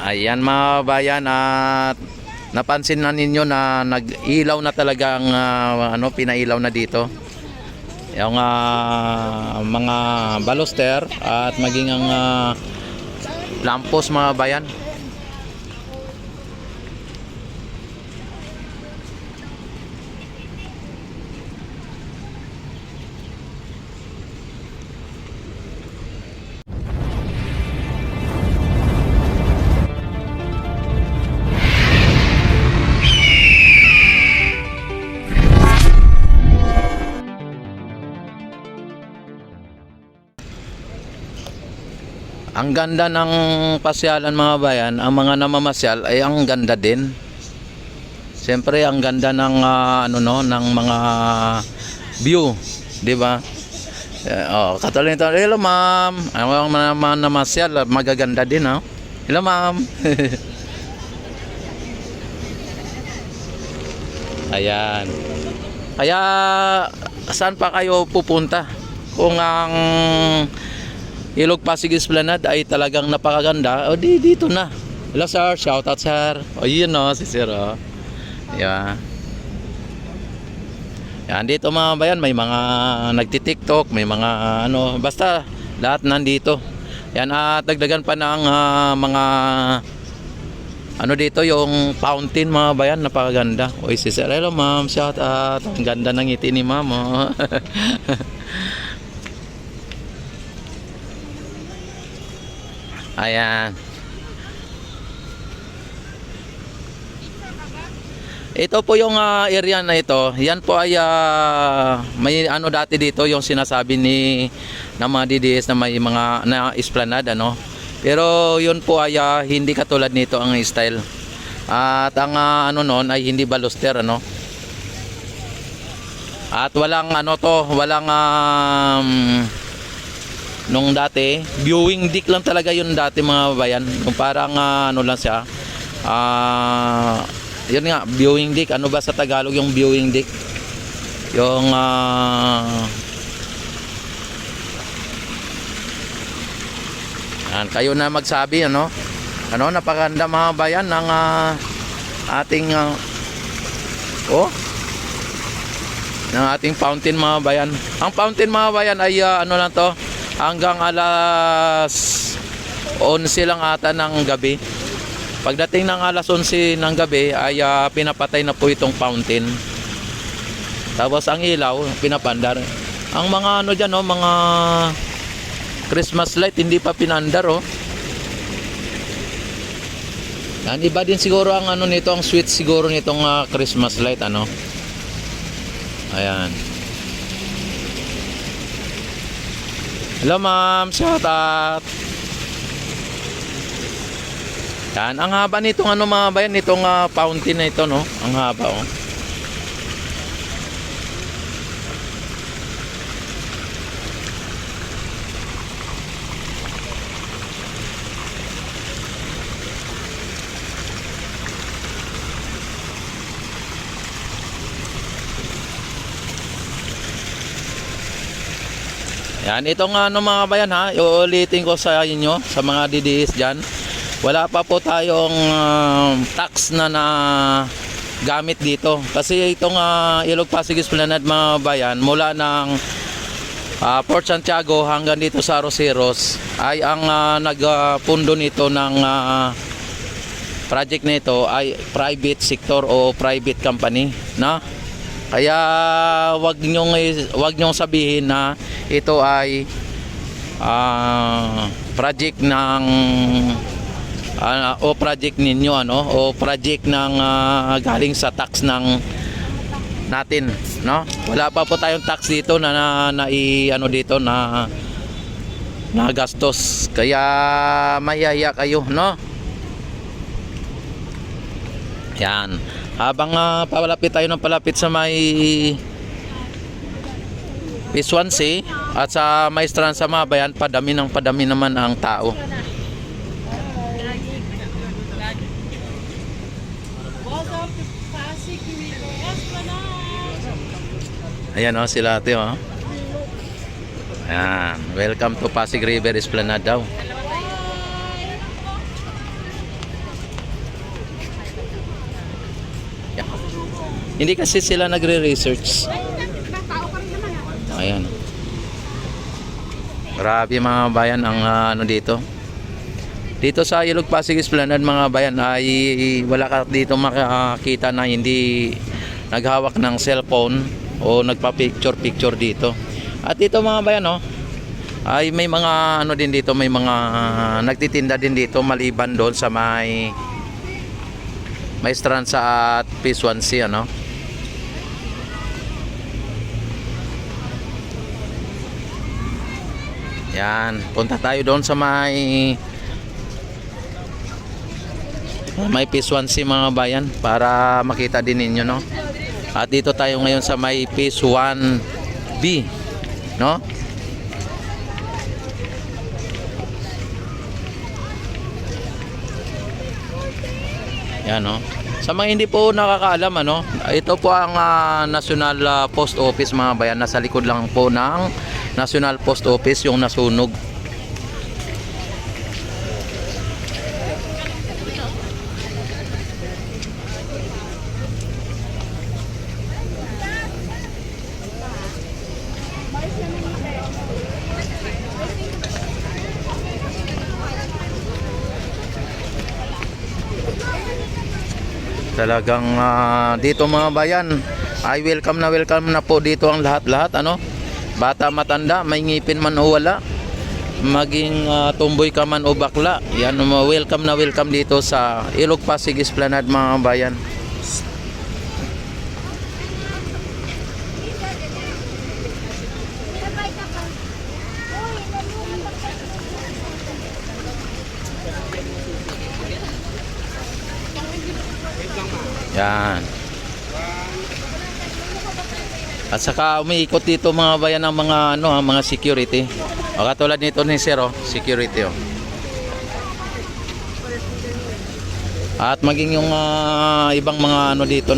Ayan mga bayan, at napansin na ninyo na nag-ilaw na talaga ang pinailaw na dito. Yung mga baluster at maging ang lampos mga bayan. Ang ganda ng pasyalan mga bayan, ang mga namamasyal ay ang ganda din. Siyempre ang ganda ng ng mga view, 'di ba? Katulad nito, hello ma'am. Ang mga namamasyal magaganda din, ha. Hello ma'am. Ayan. Kaya saan pa kayo pupunta? Kung ang Ilog Pasig Esplanade ay talagang napakaganda, o dito na. Hello sir, shout out sir. O yun si sir. Yeah. Yan dito mga bayan, may mga nagti-TikTok, may mga basta lahat nandito. Yan, at dagdagan pa ng mga dito, yung fountain mga bayan, napakaganda. Oy si sir, hello ma'am, shout out. Ang ganda ng ngiti ni ma'am. Ayan. Ito po yung area na ito. Yan po ay may dati dito yung sinasabi ng mga DDS na may mga esplanade Pero yun po ay hindi katulad nito ang style. At ang noon ay hindi baluster At walang walang nung dati, viewing deck lang talaga yun dati mga bayan. Yung parang lang siya. Yun nga, viewing deck. Ano ba sa Tagalog yung viewing deck? Yung kayo na magsabi napakaganda mga bayan ng ating ng ating fountain mga bayan. Ang fountain mga bayan ay lang to, hanggang alas 11 lang ata ng gabi. Pagdating ng alas 11 ng gabi ay pinapatay na po itong fountain. Tapos ang ilaw pinapandar. Ang mga dyan mga Christmas light hindi pa pinandar Yan, iba din siguro ang nito, ang sweet siguro nitong Christmas light Ayan. Hello ma'am, shout out. Yan, ang haba nitong mga bayan, nitong fountain na ito ang haba Yan, itong mga bayan iulitin ko sa inyo, sa mga DDS dyan. Wala pa po tayong tax na gamit dito. Kasi itong Ilog Pasig Esplanade mga bayan, mula ng Port Santiago hanggang dito sa Roseros, ay ang nagpundo nito ng project nito ay private sector o private company. Kaya wag nyong sabihin na ito ay project ng o project ninyo o project ng galing sa tax ng natin Wala pa po tayong tax dito na dito na gastos. Kaya mayaya kayo Yan. Habang palapit tayo ng palapit sa may Swansea at sa may Stranza mga bayan, padami naman ang tao. Ayan sila ate Ayan, welcome to Pasig River Esplanade daw. Hindi kasi sila nagre-research. Ayan. Grabe mga bayan ang ano dito. Dito sa Ilog Pasig Esplanade mga bayan ay wala ka dito makakita na hindi naghawak ng cellphone o nagpa-picture dito. At dito mga bayan ay may mga ano din dito, may mga nagtitinda din dito maliban doon sa may Stransa at Phase 1C Yan, punta tayo doon sa may Phase 1C mga bayan para makita din ninyo At dito tayo ngayon sa may Phase 1B Yan Sa mga hindi po nakakaalam ito po ang National Post Office mga bayan. Nasa likod lang po ng National Post Office yung nasunog. Talagang dito mga bayan ay welcome na po dito ang lahat-lahat bata matanda, may ngipin man o wala, maging tumboy ka man o bakla, yan welcome na welcome dito sa Ilog Pasig Esplanade mga bayan. Yan. At saka umiikot dito mga bayan ng mga mga security. O katulad nito ni Sir security At maging yung ibang mga dito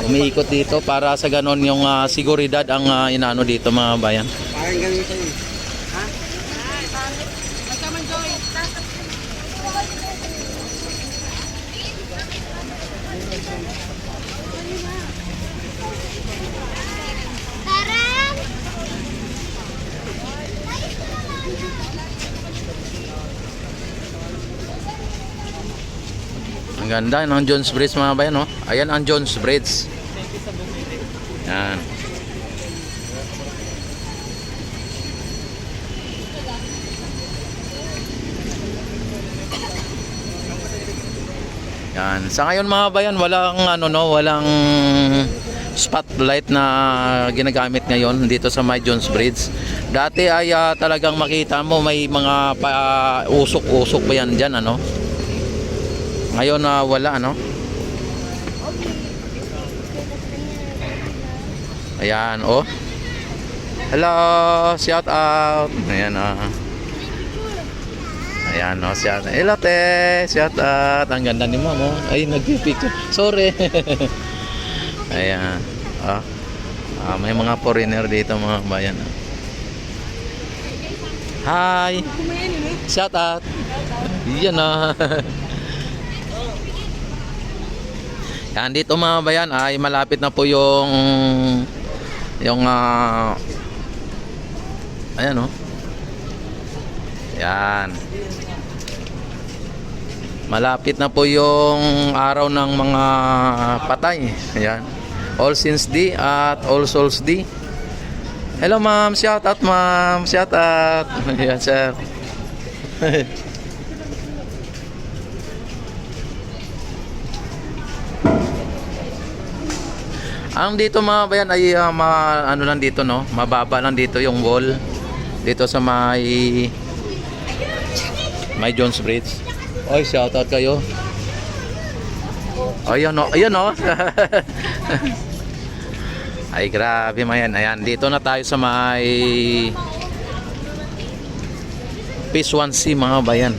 umiikot dito para sa ganon yung seguridad ang inaano dito mga bayan. Parang ganun sa'yo. Ha? Ang ganda ng Jones Bridge mga bayan Ayan ang Jones Bridge. Yan. Yan. Sa ngayon mga bayan walang walang spotlight na ginagamit ngayon dito sa may Jones Bridge. Dati ay talagang makita mo may mga usok-usok pa yan dyan Ngayon wala Ayan Hello, shout out. Ayan Ayan shout out. Hello te, shout out. Ang ganda ni Ma'am Ay nagpipicture. Sorry. Ayan may mga foreigner dito mga bayan Hi. Shout out. Yan Yan dito mga bayan ay malapit na po yung ayan yan malapit na po yung araw ng mga patay. Ayan, All Saints Day at All Souls Day. Hello ma'am, shout out ma'am, shout out. Ayan sir. Ang dito mga bayan ay ano lang dito mababa lang dito yung wall dito sa may Jones Bridge. Oy, shout out kayo. Ayan Ay grabe man yan. Ayan, dito na tayo sa may Phase 1C mga bayan.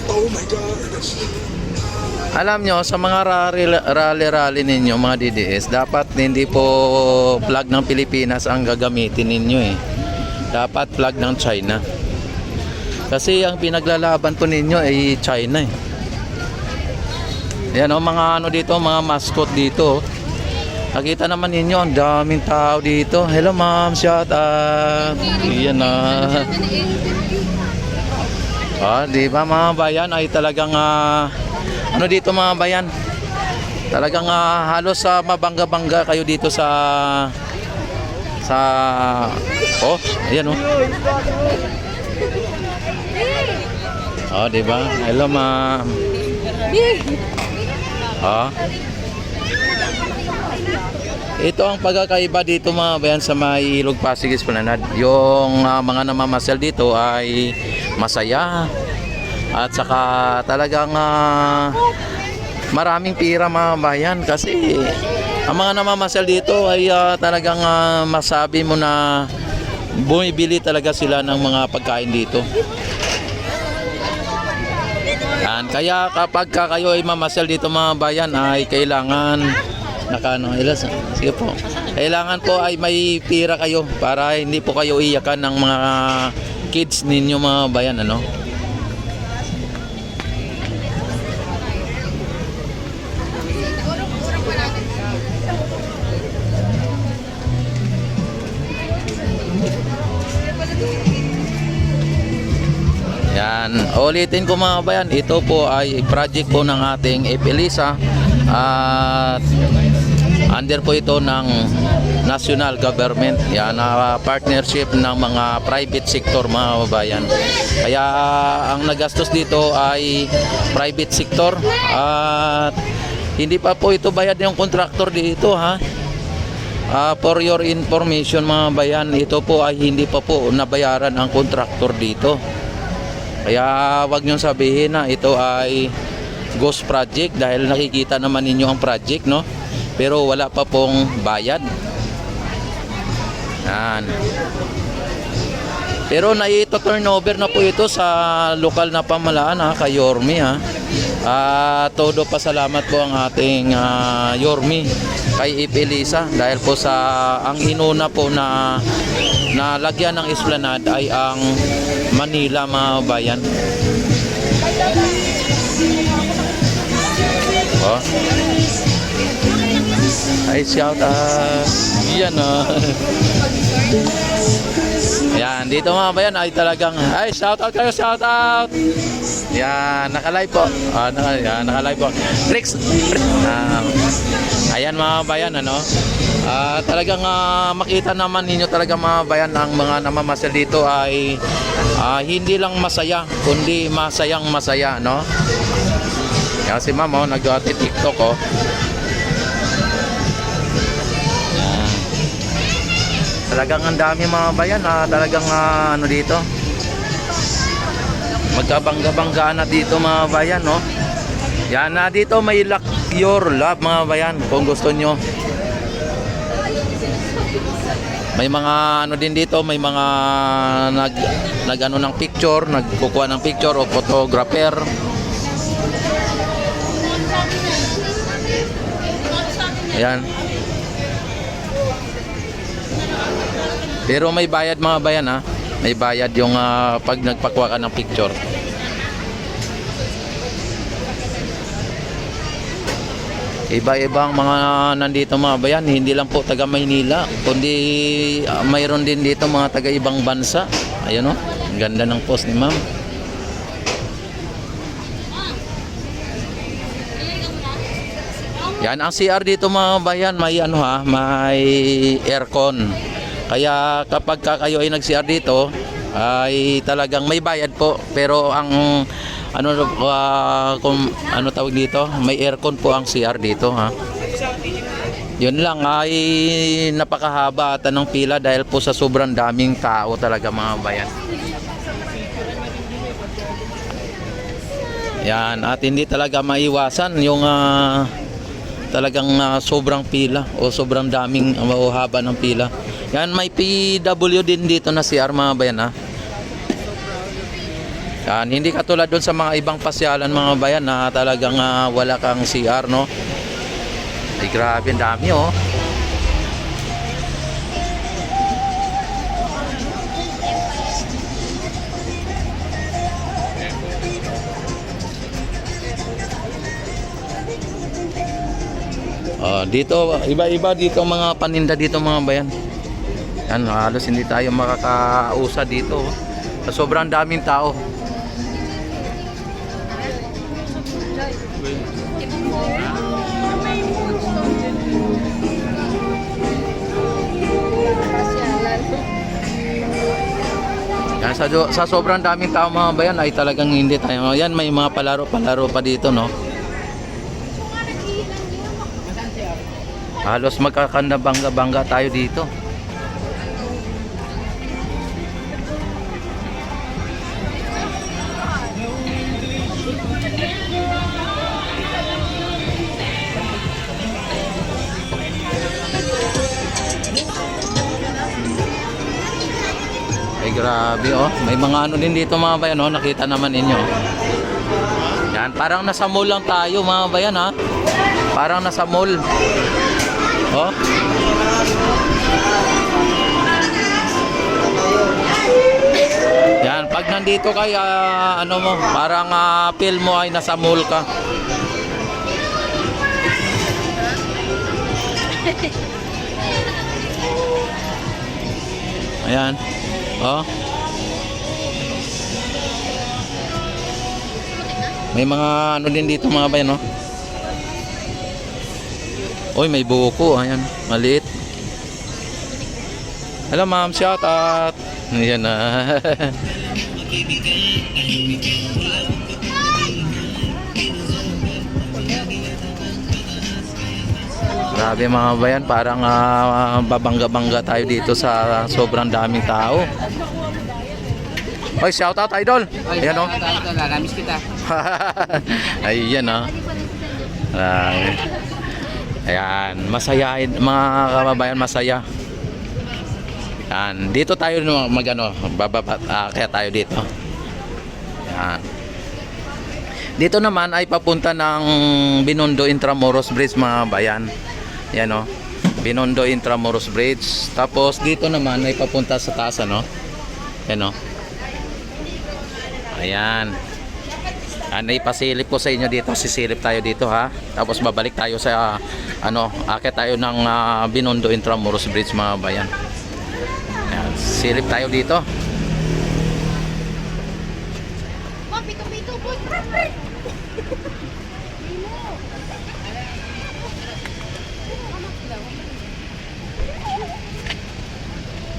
Oh my God. Alam nyo, sa mga rally ninyo, mga DDS, dapat hindi po flag ng Pilipinas ang gagamitin ninyo eh. Dapat flag ng China. Kasi ang pinaglalaban po ninyo ay China eh. Yan o, mga ano dito, mga mascot dito. Nakita naman ninyo, ang daming tao dito. Hello ma'am, shout out. Yan na. Di ba mga bayan ay talagang ano dito mga bayan? Talagang halos mabangga-bangga kayo dito sa ayan oh. Di ba? Hello ma'am. Ito ang pagkakaiba dito mga bayan sa may Ilog Pasig Esplanade. Yung mga namamasyal dito ay masaya at saka talagang maraming pira mga bayan kasi ang mga namamasyal dito ay talagang masabi mo na bumibili talaga sila ng mga pagkain dito. Yan. Kaya kapag kayo ay mamasyal dito mga bayan ay kailangan sige po. Kailangan po ay may pira kayo para hindi po kayo iyakan ng mga kids ninyo mga bayan ano. Yan, ulitin ko mga bayan, ito po ay project po ng ating EPLISA at under po ito ng national government. Yan, partnership ng mga private sector mga bayan. Kaya ang nagastos dito ay private sector at hindi pa po ito bayad yung contractor dito ha. For your information mga bayan, ito po ay hindi pa po nabayaran ang contractor dito. Kaya wag niyong sabihin na ito ay ghost project dahil nakikita naman ninyo ang project no, pero wala pa pong bayad. Yan. Pero turnover na po ito sa lokal na pamahalaan kay Yormi ha. Todo pasalamat po ang ating Yormi kay EPLISA dahil po sa ang inuna po na lagyan ng esplanade ay ang Manila mga bayan. Ay shout out. Yan Yan, dito mga bayan ay talagang shout out kayo, shout out. Yan, naka-live po. Naka-live po. Tricks. Ayan mga bayan ano. Talagang makita naman ninyo talaga mga bayan ang mga namamasyal dito ay hindi lang masaya kundi masayang masaya no. Kasi ma'am nag-TikTok Talagang ang dami mga bayan talagang ano dito. Magkabangga-bangga na dito mga bayan no. Yan dito may Lock Your Love mga bayan kung gusto nyo. May mga ano din dito, may mga nag-ano ng picture, nagkukuha ng picture o photographer. Ayan. Pero may bayad mga bayan May bayad yung pag nagpakuha ka ng picture. Iba-ibang mga nandito mga bayan, hindi lang po taga Maynila, kundi mayroon din dito mga taga ibang bansa. Ayun ang ganda ng post ni ma'am. Yan ang CR dito mga bayan, may may aircon. Kaya kapag kayo ay nag-CR dito, ay talagang may bayad po, pero ang kung tawag dito, may aircon po ang CR dito Yun lang ay napakahaba at ng pila dahil po sa sobrang daming tao talaga mga bayan. Yan, at hindi talaga maiwasan yung talagang sobrang pila o sobrang daming haba ng pila. Yan, may PW din dito na CR mga bayan Yan, hindi katulad doon sa mga ibang pasyalan mga bayan na talagang wala kang CR, no? Ay grabe, ang dami oh. Dito, iba-iba dito mga paninda dito mga bayan. Yan, halos hindi tayo makakausa dito. Sa sobrang daming tao. Yan, sa sobrang daming tao mga bayan ay talagang hindi tayo. Yan, may mga palaro-palaro pa dito, no? Halos magkakanda bangga-bangga tayo dito. Ay grabe oh. May mga ano din dito mga bayan oh. Nakita naman ninyo. Yan, parang nasa mall lang tayo mga bayan ha. Parang nasa mall. Oh. Yan, pag nandito kay ano mo, parang feel mo ay nasa mall ka. Ayan. Oh. May mga ano din dito mga bayan, no? Oy, may buko. Ayan, maliit. Hello, ma'am. Shout out. Ayan na. Grabe mga bayan, parang babangga-bangga tayo dito sa sobrang daming tao. Oy, shout out idol. Ayan oh. Namiss kita. Ayan oh. Ayan, masaya mga kababayan, masaya. Yan, dito tayo magano, bababa kaya tayo dito. Yan. Dito naman ay papunta ng Binondo Intramuros Bridge mga bayan. Yan oh. Binondo Intramuros Bridge. Tapos dito naman ay papunta sa taas ano. Yan oh. Ayan. Ano ipasilip ko sa inyo dito, sisilip tayo dito ha. Tapos babalik tayo sa ano, akit tayo ng Binondo Intramuros Bridge mga bayan. Ayan, silip tayo dito.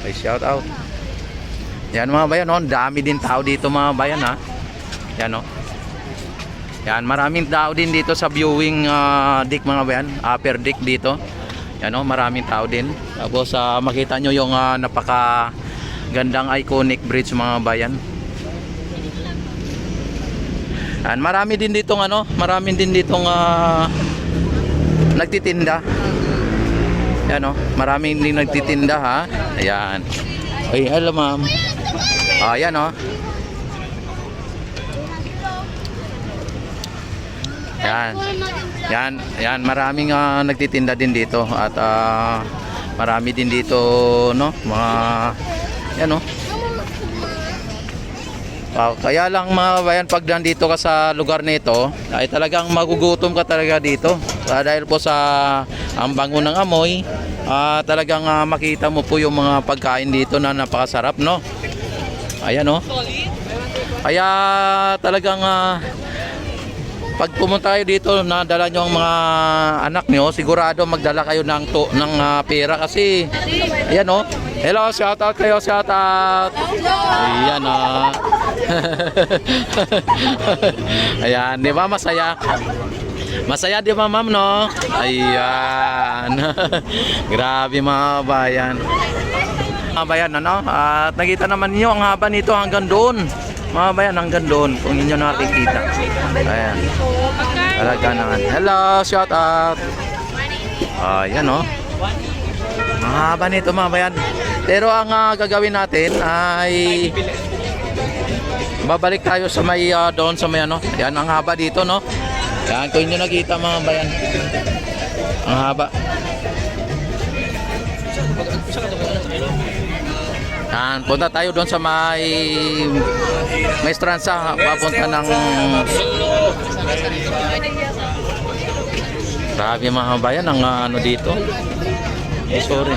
Okay, shout out. Yan mga bayan, oh, dami din tao dito mga bayan ha. Yan oh. Yan, maraming tao din dito sa viewing deck mga bayan, upper deck dito. Yan oh, maraming tao din. Tapos makita nyo yung napaka gandang iconic bridge mga bayan. Yan, marami din ditong ano, maraming din ditong nagtitinda. Yan oh, maraming din nagtitinda ha. Ayan. Ay, hello ma'am. Ayan oh. Yan, maraming nagtitinda din dito at marami din dito no, mga yan no. Kaya lang mga bayan, pag nandito ka sa lugar nito ay talagang magugutom ka talaga dito. Dahil po sa ang bango ng amoy, talagang makita mo po yung mga pagkain dito na napakasarap no. Ayan no. Kaya talagang pag pumunta kayo dito, nadala nyo ang mga anak nyo, sigurado magdala kayo ng pera kasi ayan oh. Hello, shout out kayo, shout out. Ayan oh. Ayan, di ba masaya? Masaya di ba ma'am no? Ayan. Grabe mga bayan. Mga bayan ano? At nakita naman niyo ang haba nito hanggang doon. Mga bayan hanggang doon kung inyo nakikita. Ayan. Talaga naman. Hello, shout out. Ayan oh. Ang haba nito mga bayan. Pero ang gagawin natin ay babalik tayo sa may doon sa may ano. Yan ang haba dito, no? Yan, kung inyo nakita mga bayan. Ang haba. Yan, punta tayo doon sa may Stranza, papunta ng grabe mga bayan ang ano dito. Sorry.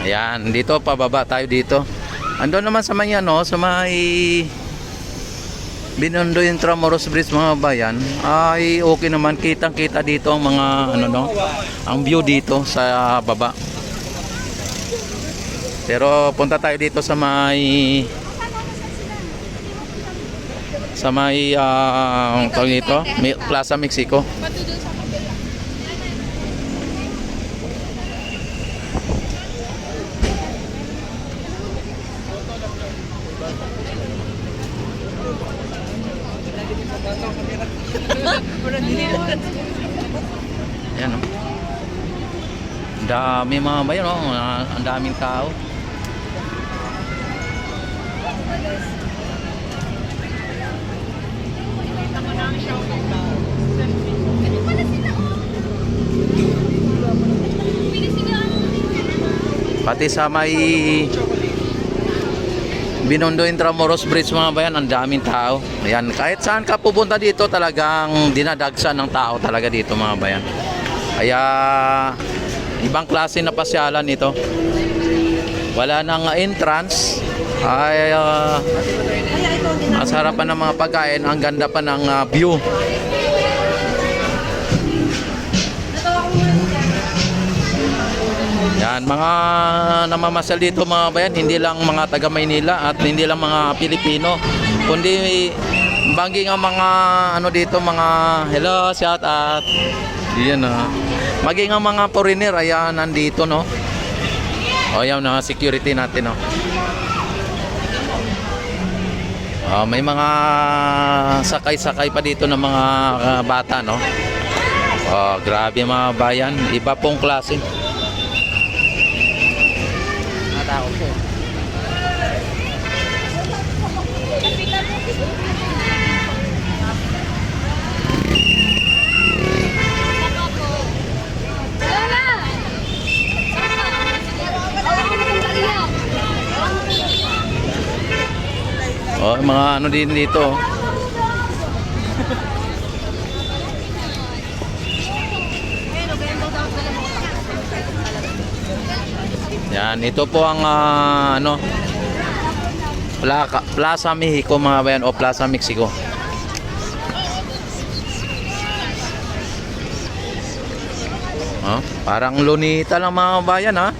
Ayan, dito pababa tayo dito. Andun naman sa may ano, sa may Binondo Intramuros Bridge mga bayan, ay okay naman, kitang-kita dito ang mga ano no, ang view dito sa baba. Pero punta tayo dito sa may tawag dito, Plaza Mexico. Ayan o. Ang dami mga bayan o. Ang daming tao. Pati sa may Binondo Intramuros Bridge mga bayan, ang daming tao. Ayan, kahit saan ka pupunta dito talagang dinadagsan ng tao talaga dito mga bayan. Kaya ibang klase na pasyalan ito. Wala nang entrance. Ay ang sarapan ng mga pagkain, ang ganda pa ng view. Yan, mga namamasyal dito mga bayan, hindi lang mga taga Maynila at hindi lang mga Pilipino, kundi banging ang mga ano dito, mga hello, shout out. Yan maging ang mga foreigner, ayan, nandito no. O yan na security natin no. May mga sakay-sakay pa dito ng mga bata no. Grabe mga bayan, iba pong klase. Natakot ko. Mga ano din dito. Yan, ito po ang ano, Plaza Mexico mga bayan, o Plaza Mexico. Parang lunita lang mga bayan ha.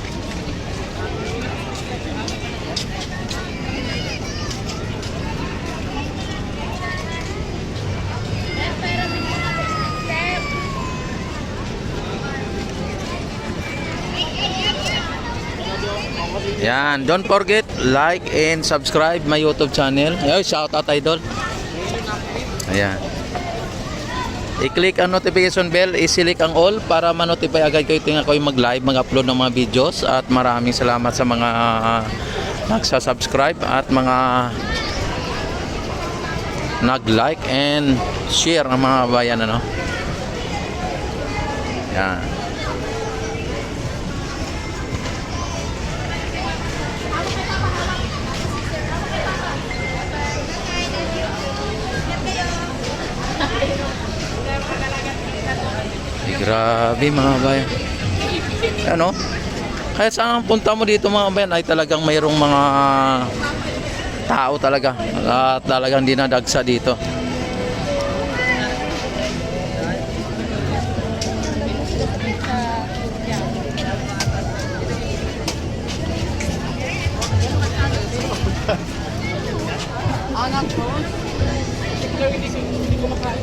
Yan, don't forget like and subscribe my YouTube channel. Ay, shout out idol. Ayan. I-click ang notification bell, i-select ang all para ma-notify agad kayo tuwing ako'y mag-live, mag-upload ng mga videos. At maraming salamat sa mga nagsa-subscribe at mga nag-like and share ang mga bayan ano. Yan. Grabe mga bayan. Ano? Kahit saan ang punta mo dito mga bayan ay talagang mayroong mga tao talaga. At talagang dinadagsa dito. Anak ko. Hindi ko makain.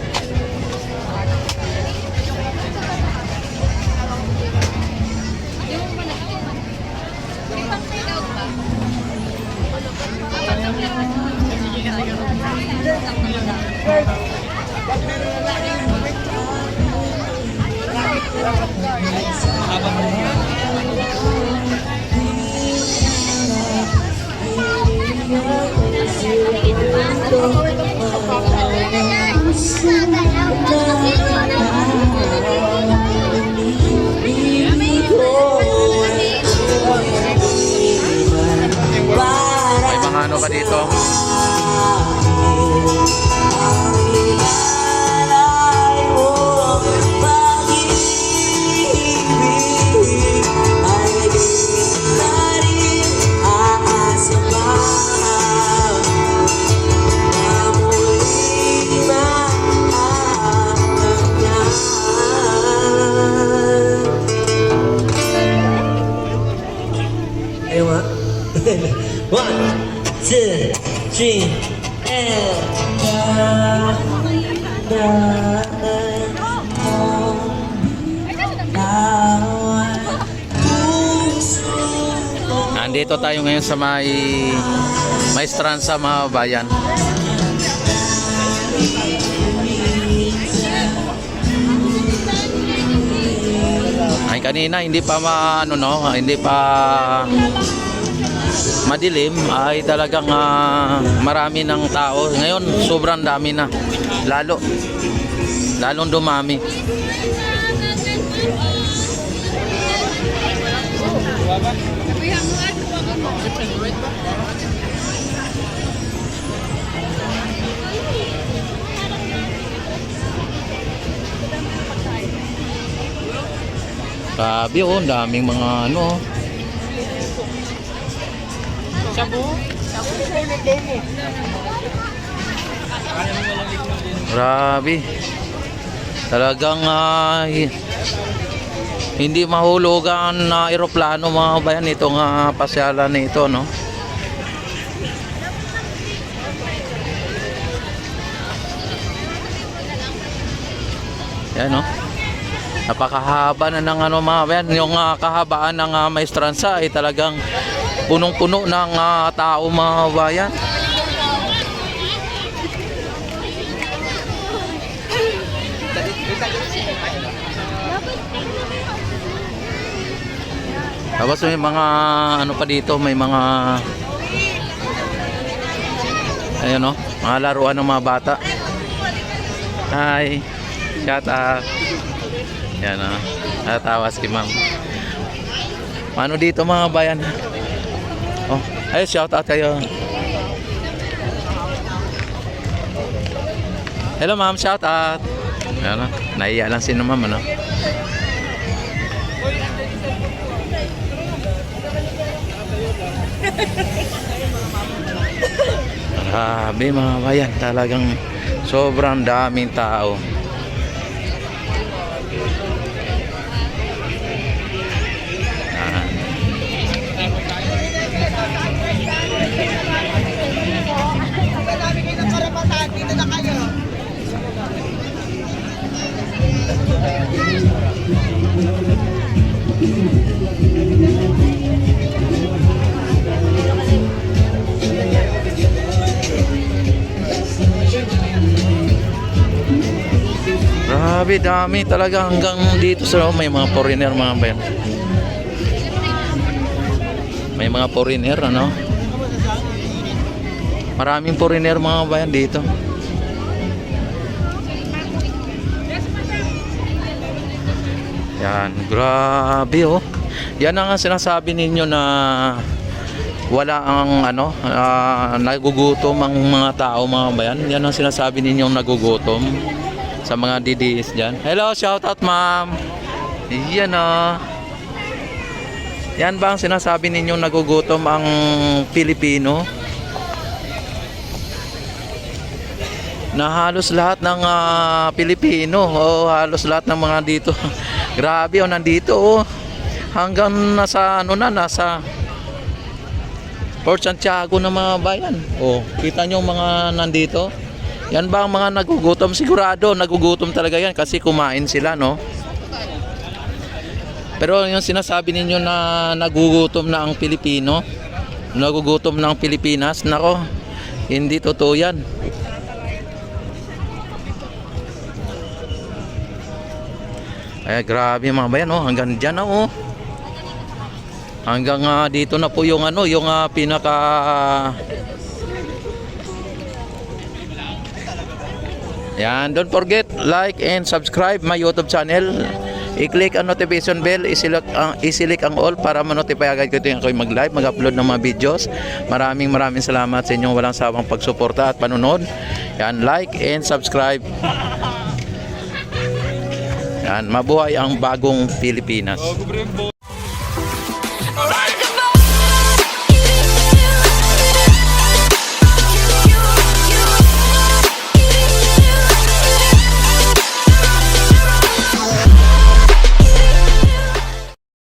May mga ano pa dito? Ayaw nga. 1, 2, 3, Nandito tayo ngayon sa may Maestranza mga bayan. Ay kanina hindi pa hindi pa madilim ay talagang marami ng tao. Ngayon sobrang dami na. Lalong dumami. Grabe oh, ang daming mga ano. Grabe. Talagang hindi mahulugan na eroplano mga bayan itong pasyalan nito, no? Yan, no? Napakahaba na ng ano mga bayan. Yung kahabaan ng Maestranza ay talagang punong-puno ng tao mga bayan. Tapos may mga ano pa dito, may mga ayun, no? Mga laruan ng mga bata. Hi. Shout out. Yan, no? Natawas kay ma'am. Ano dito mga bayan? Oh, ay shout out kayo. Hello ma'am, shout out. Ano? Naiya lang si ma'am, ano? Grabe mga bayan, talagang sobrang daming tao. Grabe, dami talaga hanggang dito sa may mga foreigner mga bayan. May mga foreigner, ano? Maraming foreigner mga bayan dito. Yan, grabe oh. Yan ang sinasabi ninyo na wala ang ano, nagugutom ang mga tao mga bayan. Yan ang sinasabi ninyo nagugutom sa mga DDS dyan. Hello, shout out ma'am. Yan oh. Yan ba ang sinasabi ninyo nagugutom ang Pilipino? Na halos lahat ng Pilipino o halos lahat ng mga dito. Grabe oh, nandito oh. Hanggang nasa ano na, nasa Port Santiago na mga bayan. Oh, kita nyo mga nandito. Yan ba ang mga nagugutom? Sigurado nagugutom talaga yan kasi kumain sila, no? Pero yung sinasabi ninyo na nagugutom na ang Pilipino, nagugutom na ang Pilipinas, nako, hindi totoo yan. Ay, grabe mga bayan, oh, hanggang dyan na, oh. Hanggang dito na po yung ano, yung pinaka yan, don't forget like and subscribe my YouTube channel. I-click ang notification bell, i-select ang all para ma-notify agad ko tuwing ako'y mag-live, mag-upload ng mga videos. Maraming salamat sa inyong walang sawang pagsuporta at panunod. Yan, like and subscribe. Yan, mabuhay ang bagong Pilipinas.